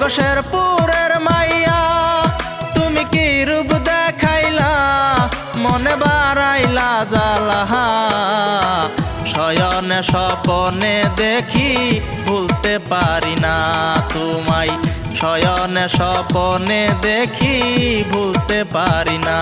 ওগো শেরপুরের মাইয়া তুমি কি রূপ দেখাইলা মনে বাড়াইলা জ্বালা শয়নে স্বপনে দেখি ভুলতে পারি না তোমায় শয়নে স্বপনে দেখি ভুলতে পারি না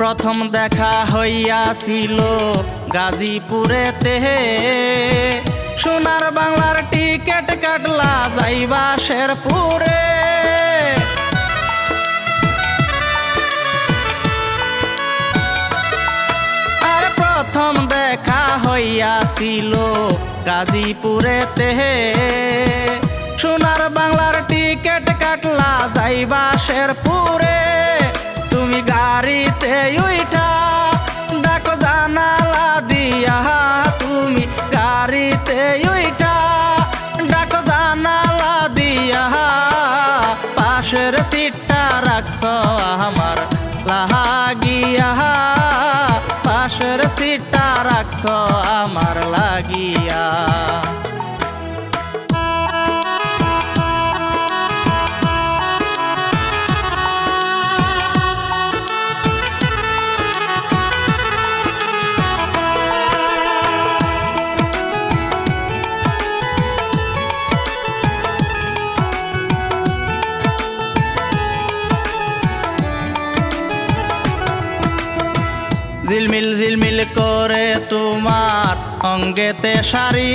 প্রথম দেখা হইয়াছিল গাজীপুরেতে সোনার বাংলার টিকেট কাটলা যাইবা শেরপুরে আর প্রথম দেখা হইয়াছিল গাজীপুরেতে সোনার বাংলার টিকেট কাটলা যাইবা শেরপুরে তুমি গাড়িতে উইঠা ডাকো জানালা দিয়া তুমি গাড়িতে উইঠা ডাকো জানালা দিয়া পাশের সিটটা রাখছ আমার লাগিয়া পাশের সিটটা রাখছ আমার লাগিয়া ঝিলমিল ঝিলমিল করে তোমার অঙ্গেতে শাড়ি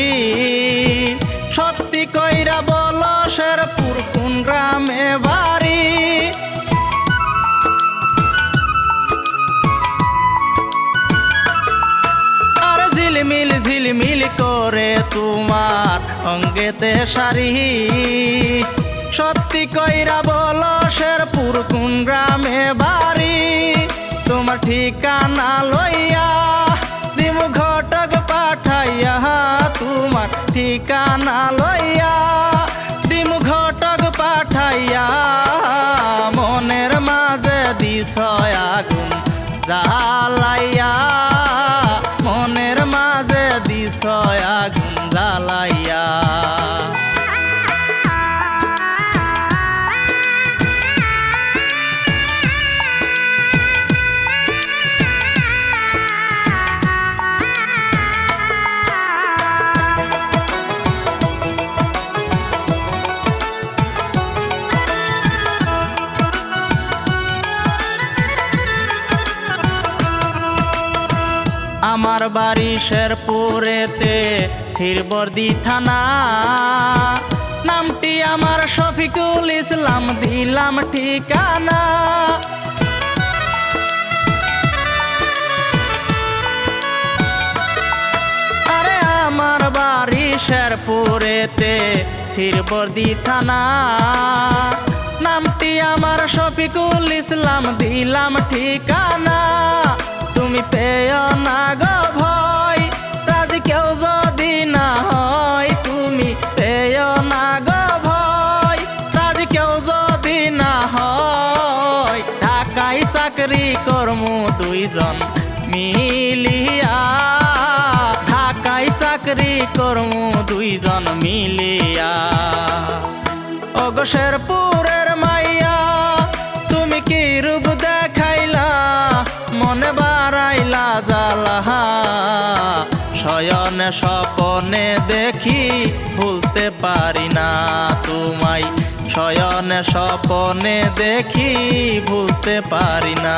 সত্যি কইরা বলো শেরপুর কোন গ্রামে বাড়ি আর ঝিলমিল ঝিলমিল করে তোমার অঙ্গেতে শাড়ি সত্যি কইরা বলো শেরপুর কোন গ্রামে বাড়ি তোমার ঠিকানা লইয়া দিমু ঘটক পাঠাইয়া তোমার ঠিকানা লইয়া দিমু ঘটক পাঠাইয়া মনের মাঝে দিছ আগুন জ্বালাইয়া মনের মাঝে দিছ আগুন জ্বালাইয়া আমার বাড়ি শেরপুরেতে শিরবর্দি থানা নামটি আমার শফিকুল ইসলাম দিলাম ঠিকানা আরে আমার বাড়ি শেরপুরেতে শিরবর্দি থানা নামটি আমার শফিকুল ইসলাম দিলাম ঠিকানা তুমি পেও না গো ভয় রাজি কেউ যদি না হয় তুমি পেও না গো ভয় রাজি কেউ যদি না হয় ঢাকায় চাকরি কর্মু দুইজন মিলিয়া ঢাকায় চাকরি কর্মু দুইজন মিলিয়া ওগো শেরপুরের মাইয়া তুমি কি রূপ দেখাইলা মনে বাড়াইলা জ্বালা শয়নে স্বপনে দেখি ভুলতে পারি না তোমায় শয়নে স্বপনে দেখি ভুলতে পারি না।